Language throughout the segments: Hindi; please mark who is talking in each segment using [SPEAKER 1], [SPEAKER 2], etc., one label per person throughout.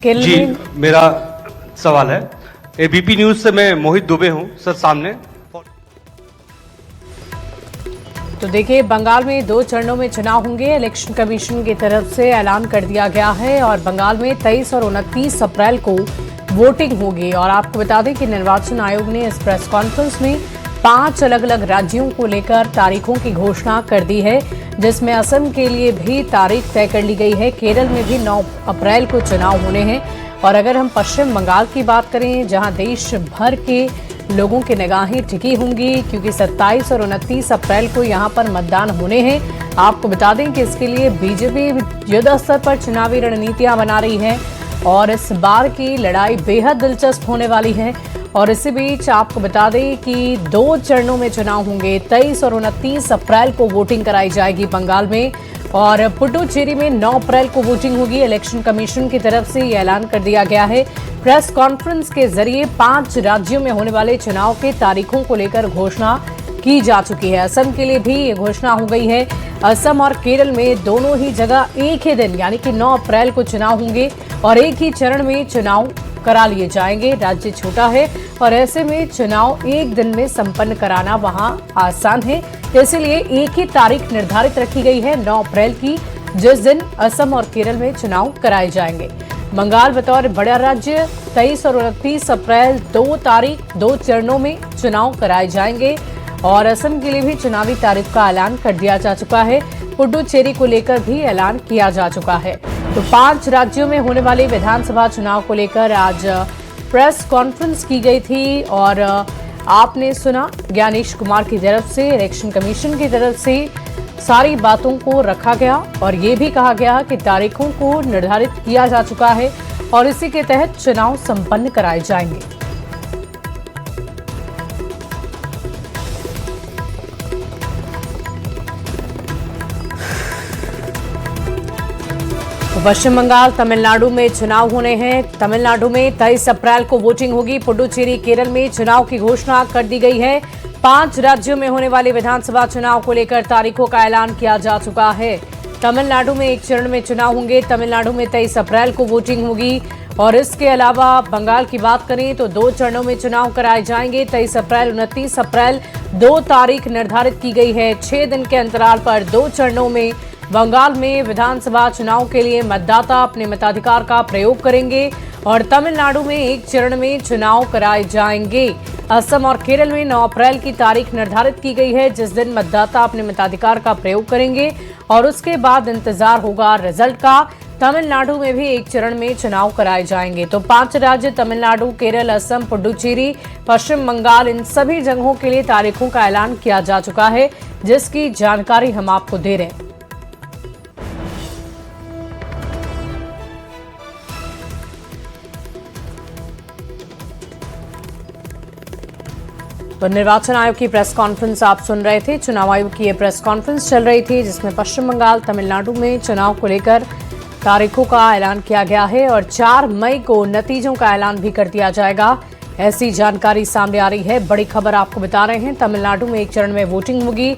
[SPEAKER 1] जी, मेरा सवाल है एबीपी न्यूज से मैं मोहित दुबे हूं सर सामने।
[SPEAKER 2] तो देखिए, बंगाल में 2 चरणों में चुनाव होंगे। इलेक्शन कमीशन की तरफ से ऐलान कर दिया गया है और बंगाल में 23 और 29 अप्रैल को वोटिंग होगी। और आपको बता दें कि निर्वाचन आयोग ने इस प्रेस कॉन्फ्रेंस में 5 अलग अलग राज्यों को लेकर तारीखों की घोषणा कर दी है, जिसमें असम के लिए भी तारीख तय कर ली गई है। केरल में भी 9 अप्रैल को चुनाव होने हैं। और अगर हम पश्चिम बंगाल की बात करें, जहां देश भर के लोगों की निगाहें टिकी होंगी, क्योंकि 27 और 29 अप्रैल को यहां पर मतदान होने हैं। आपको बता दें कि इसके लिए बीजेपी युद्ध स्तर पर चुनावी रणनीतियां बना रही है और इस बार की लड़ाई बेहद दिलचस्प होने वाली है। और इसी बीच आपको बता दें कि 2 चरणों में चुनाव होंगे। 23 और 29 अप्रैल को वोटिंग कराई जाएगी बंगाल में और पुडुचेरी में 9 अप्रैल को वोटिंग होगी। इलेक्शन कमीशन की तरफ से ये ऐलान कर दिया गया है। प्रेस कॉन्फ्रेंस के जरिए 5 राज्यों में होने वाले चुनाव के तारीखों को लेकर घोषणा की जा चुकी है। असम के लिए भी ये घोषणा हो गई है। असम और केरल में दोनों ही जगह एक ही दिन यानी कि 9 अप्रैल को चुनाव होंगे और एक ही चरण में चुनाव करा लिए जाएंगे। राज्य छोटा है और ऐसे में चुनाव एक दिन में संपन्न कराना वहां आसान है, इसलिए एक ही तारीख निर्धारित रखी गई है 9 अप्रैल की, जिस दिन असम और केरल में चुनाव कराए जाएंगे। बंगाल बतौर बड़ा राज्य 23 और 29 अप्रैल 2 तारीख 2 चरणों में चुनाव कराए जाएंगे और असम के लिए भी चुनावी तारीख का ऐलान कर दिया जा चुका है। पुडुचेरी को लेकर भी ऐलान किया जा चुका है। तो 5 राज्यों में होने वाले विधानसभा चुनाव को लेकर आज प्रेस कॉन्फ्रेंस की गई थी और आपने सुना ज्ञानेश कुमार की तरफ से, इलेक्शन कमीशन की तरफ से सारी बातों को रखा गया और ये भी कहा गया कि तारीखों को निर्धारित किया जा चुका है और इसी के तहत चुनाव संपन्न कराए जाएंगे। पश्चिम बंगाल, तमिलनाडु में चुनाव होने हैं। तमिलनाडु में 23 अप्रैल को वोटिंग होगी। पुडुचेरी, केरल में चुनाव की घोषणा कर दी गई है। 5 राज्यों में होने वाले विधानसभा चुनाव को लेकर तारीखों का ऐलान किया जा चुका है। तमिलनाडु में 1 चरण में चुनाव होंगे। तमिलनाडु में 23 अप्रैल को वोटिंग होगी और इसके अलावा बंगाल की बात करें तो 2 चरणों में चुनाव कराए जाएंगे। 23 अप्रैल, 29 अप्रैल 2 तारीख निर्धारित की गई है। 6 दिन के अंतराल पर 2 चरणों में बंगाल में विधानसभा चुनाव के लिए मतदाता अपने मताधिकार का प्रयोग करेंगे और तमिलनाडु में 1 चरण में चुनाव कराए जाएंगे। असम और केरल में 9 अप्रैल की तारीख निर्धारित की गई है, जिस दिन मतदाता अपने मताधिकार का प्रयोग करेंगे और उसके बाद इंतजार होगा रिजल्ट का। तमिलनाडु में भी 1 चरण में चुनाव कराए जाएंगे। तो 5 राज्य तमिलनाडु, केरल, असम, पुडुचेरी, पश्चिम बंगाल, इन सभी जगहों के लिए तारीखों का ऐलान किया जा चुका है, जिसकी जानकारी हम आपको दे रहे हैं। तो निर्वाचन आयोग की प्रेस कॉन्फ्रेंस आप सुन रहे थे। चुनाव आयोग की ये प्रेस कॉन्फ्रेंस चल रही थी, जिसमें पश्चिम बंगाल, तमिलनाडु में चुनाव को लेकर तारीखों का ऐलान किया गया है और 4 मई को नतीजों का ऐलान भी कर दिया जाएगा, ऐसी जानकारी सामने आ रही है। बड़ी खबर आपको बता रहे हैं। तमिलनाडु में 1 चरण में वोटिंग होगी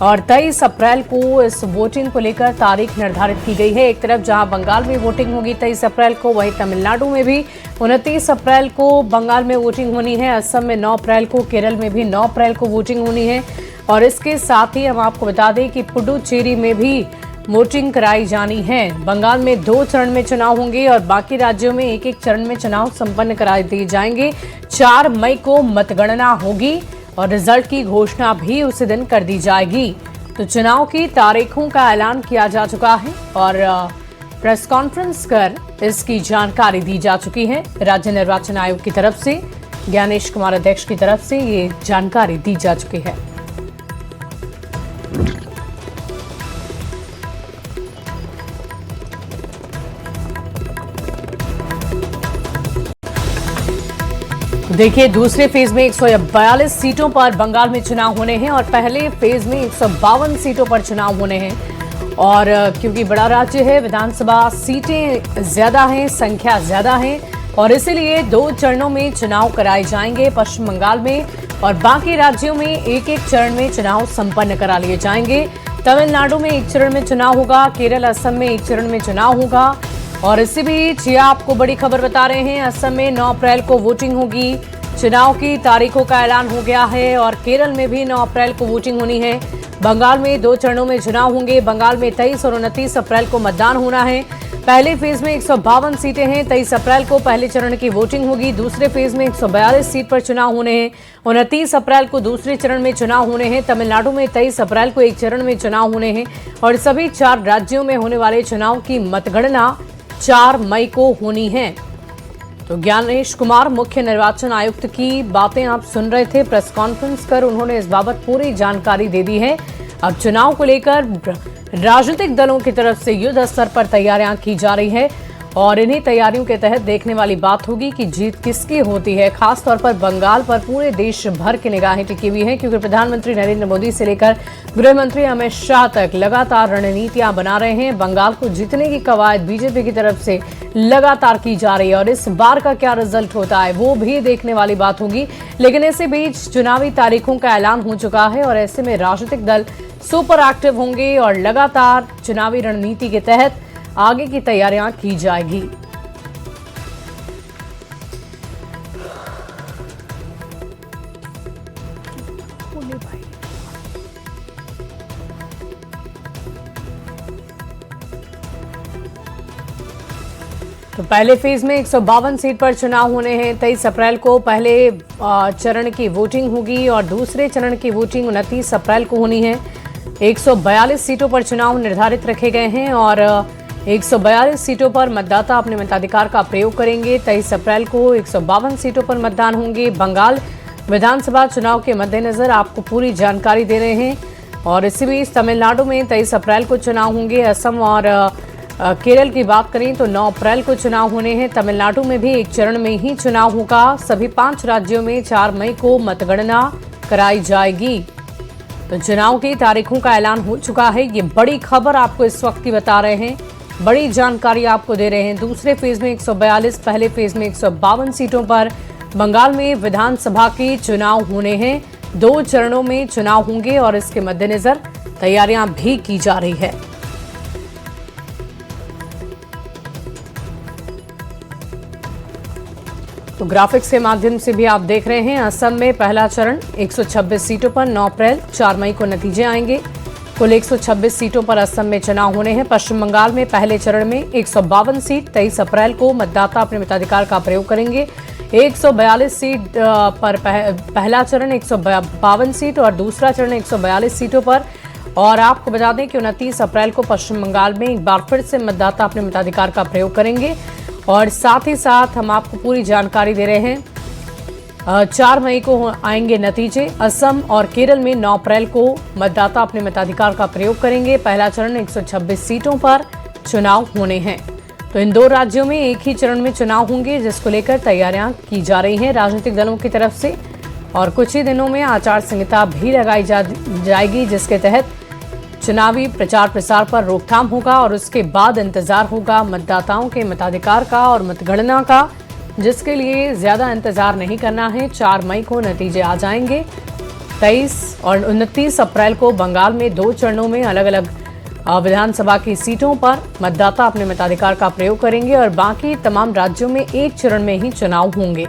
[SPEAKER 2] और 23 अप्रैल को इस वोटिंग को लेकर तारीख निर्धारित की गई है। एक तरफ जहां बंगाल में वोटिंग होगी 23 अप्रैल को, वहीं तमिलनाडु में भी 29 अप्रैल को बंगाल में वोटिंग होनी है। असम में 9 अप्रैल को, केरल में भी 9 अप्रैल को वोटिंग होनी है और इसके साथ ही हम आपको बता दें कि पुडुचेरी में भी वोटिंग कराई जानी है। बंगाल में 2 चरण में चुनाव होंगे और बाकी राज्यों में 1-1 चरण में चुनाव संपन्न कराए दिए जाएंगे। 4 मई को मतगणना होगी और रिजल्ट की घोषणा भी उसी दिन कर दी जाएगी। तो चुनाव की तारीखों का ऐलान किया जा चुका है और प्रेस कॉन्फ्रेंस कर इसकी जानकारी दी जा चुकी है। राज्य निर्वाचन आयोग की तरफ से, ज्ञानेश कुमार अध्यक्ष की तरफ से ये जानकारी दी जा चुकी है। देखिए, दूसरे फेज में 142 सीटों पर बंगाल में चुनाव होने हैं और पहले फेज में 152 सीटों पर चुनाव होने हैं। और क्योंकि बड़ा राज्य है, विधानसभा सीटें ज्यादा हैं, संख्या ज्यादा है और इसीलिए 2 चरणों में चुनाव कराए जाएंगे। पश्चिम बंगाल में और बाकी राज्यों में 1-1 चरण में चुनाव संपन्न करा लिए जाएंगे। तमिलनाडु में 1 चरण में चुनाव होगा। केरल, असम में 1 चरण में चुनाव होगा और इसी बीच ये आपको बड़ी खबर बता रहे हैं, असम में 9 अप्रैल को वोटिंग होगी। चुनाव की तारीखों का ऐलान हो गया है और केरल में भी 9 अप्रैल को वोटिंग होनी है। बंगाल में 2 चरणों में चुनाव होंगे। बंगाल में 23 और 29 अप्रैल को मतदान होना है। पहले फेज में 152 सीटें हैं। 23 अप्रैल को पहले चरण की वोटिंग होगी। दूसरे फेज में 142 सीट पर चुनाव होने हैं। 29 अप्रैल को दूसरे चरण में चुनाव होने हैं। तमिलनाडु में 23 अप्रैल को एक चरण में चुनाव होने हैं और सभी 4 राज्यों में होने वाले चुनाव की मतगणना 4 मई को होनी है। तो ज्ञानेश कुमार मुख्य निर्वाचन आयुक्त की बातें आप सुन रहे थे। प्रेस कॉन्फ्रेंस कर उन्होंने इस बाबत पूरी जानकारी दे दी है। अब चुनाव को लेकर राजनीतिक दलों की तरफ से युद्ध स्तर पर तैयारियां की जा रही है और इन्हीं तैयारियों के तहत देखने वाली बात होगी कि जीत किसकी होती है। खासतौर पर बंगाल पर पूरे देश भर की निगाहें टिकी हुई हैं, क्योंकि प्रधानमंत्री नरेंद्र मोदी से लेकर गृह मंत्री अमित शाह तक लगातार रणनीतियां बना रहे हैं। बंगाल को जीतने की कवायद बीजेपी की तरफ से लगातार की जा रही है और इस बार का क्या रिजल्ट होता है वो भी देखने वाली बात होगी। लेकिन इसी बीच चुनावी तारीखों का ऐलान हो चुका है और ऐसे में राजनीतिक दल सुपर एक्टिव होंगे और लगातार चुनावी रणनीति के तहत आगे की तैयारियां की जाएगी। तो पहले फेज में 152 सीट पर चुनाव होने हैं। 23 अप्रैल को पहले चरण की वोटिंग होगी और दूसरे चरण की वोटिंग 29 अप्रैल को होनी है। 142 सीटों पर चुनाव निर्धारित रखे गए हैं और 142 सीटों पर मतदाता अपने मताधिकार का प्रयोग करेंगे। 23 अप्रैल को 152 सीटों पर मतदान होंगे। बंगाल विधानसभा चुनाव के मद्देनजर आपको पूरी जानकारी दे रहे हैं और इसी बीच तमिलनाडु में 23 अप्रैल को चुनाव होंगे। असम और केरल की बात करें तो 9 अप्रैल को चुनाव होने हैं। तमिलनाडु में भी एक चरण में ही चुनाव होगा। सभी 5 राज्यों में 4 मई को मतगणना कराई जाएगी। तो चुनाव की तारीखों का ऐलान हो चुका है। ये बड़ी खबर आपको इस वक्त की बता रहे हैं, बड़ी जानकारी आपको दे रहे हैं। दूसरे फेज में 142, पहले फेज में 152 सीटों पर बंगाल में विधानसभा के चुनाव होने हैं। 2 चरणों में चुनाव होंगे और इसके मद्देनजर तैयारियां भी की जा रही है। तो ग्राफिक्स के माध्यम से भी आप देख रहे हैं, असम में पहला चरण 126 सीटों पर 9 अप्रैल 4 मई को नतीजे आएंगे। कुल 126 सीटों पर असम में चुनाव होने हैं। पश्चिम बंगाल में पहले चरण में 152 सीट 23 अप्रैल को मतदाता अपने मताधिकार का प्रयोग करेंगे। 142 सीट पर पहला चरण 152 सीट और दूसरा चरण 142 सीटों पर। और आपको बता दें कि 29 अप्रैल को पश्चिम बंगाल में एक बार फिर से मतदाता अपने मताधिकार का प्रयोग करेंगे और साथ ही साथ हम आपको पूरी जानकारी दे रहे हैं 4 मई को आएंगे नतीजे। असम और केरल में 9 अप्रैल को मतदाता अपने मताधिकार का प्रयोग करेंगे। पहला चरण 126 सीटों पर चुनाव होने हैं। तो इन 2 राज्यों में एक ही चरण में चुनाव होंगे, जिसको लेकर तैयारियां की जा रही हैं राजनीतिक दलों की तरफ से और कुछ ही दिनों में आचार संहिता भी लगाई जाएगी, जिसके तहत चुनावी प्रचार प्रसार पर रोकथाम होगा और उसके बाद इंतजार होगा मतदाताओं के मताधिकार का और मतगणना का, जिसके लिए ज्यादा इंतजार नहीं करना है। 4 मई को नतीजे आ जाएंगे। 23 और 29 अप्रैल को बंगाल में 2 चरणों में अलग अलग विधानसभा की सीटों पर मतदाता अपने मताधिकार का प्रयोग करेंगे और बाकी तमाम राज्यों में एक चरण में ही चुनाव होंगे।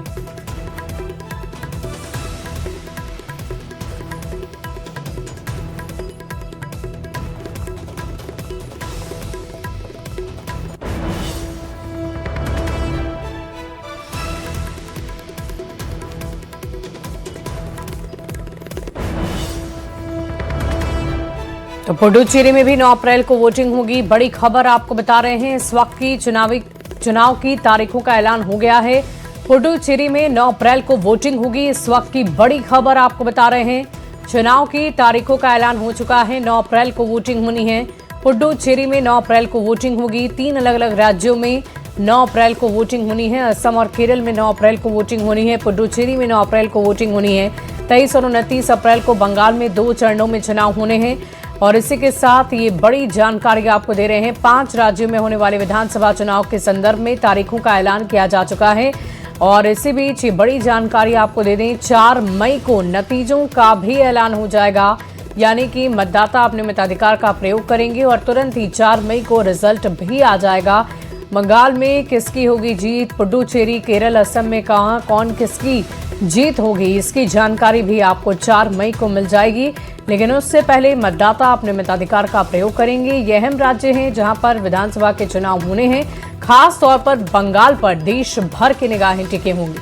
[SPEAKER 2] तो पुडुचेरी में भी 9 अप्रैल को वोटिंग होगी। बड़ी खबर आपको बता रहे हैं, इस वक्त की चुनाव की तारीखों का ऐलान हो गया है। पुडुचेरी में 9 अप्रैल को वोटिंग होगी। इस वक्त की बड़ी खबर आपको बता रहे हैं, चुनाव की तारीखों का ऐलान हो चुका है। 9 अप्रैल को वोटिंग होनी है। पुडुचेरी में 9 अप्रैल को वोटिंग होगी। 3 अलग अलग राज्यों में 9 अप्रैल को वोटिंग होनी है। असम और केरल में 9 अप्रैल को वोटिंग होनी है। पुडुचेरी में 9 अप्रैल को वोटिंग होनी है। 23 और 29 अप्रैल को बंगाल में 2 चरणों में चुनाव होने हैं। और इसी के साथ ये बड़ी जानकारी आपको दे रहे हैं, 5 राज्यों में होने वाले विधानसभा चुनाव के संदर्भ में तारीखों का ऐलान किया जा चुका है। और इसी बीच ये बड़ी जानकारी आपको दे दें, 4 मई को नतीजों का भी ऐलान हो जाएगा, यानी कि मतदाता अपने मताधिकार का प्रयोग करेंगे और तुरंत ही 4 मई को रिजल्ट भी आ जाएगा। बंगाल में किसकी होगी जीत, पुडुचेरी, केरल, असम में कहां कौन किसकी जीत होगी, इसकी जानकारी भी आपको 4 मई को मिल जाएगी। लेकिन उससे पहले मतदाता अपने मताधिकार का प्रयोग करेंगे। ये अहम राज्य हैं जहां पर विधानसभा के चुनाव होने हैं। खास तौर पर बंगाल पर देश भर की निगाहें टिकी होंगी।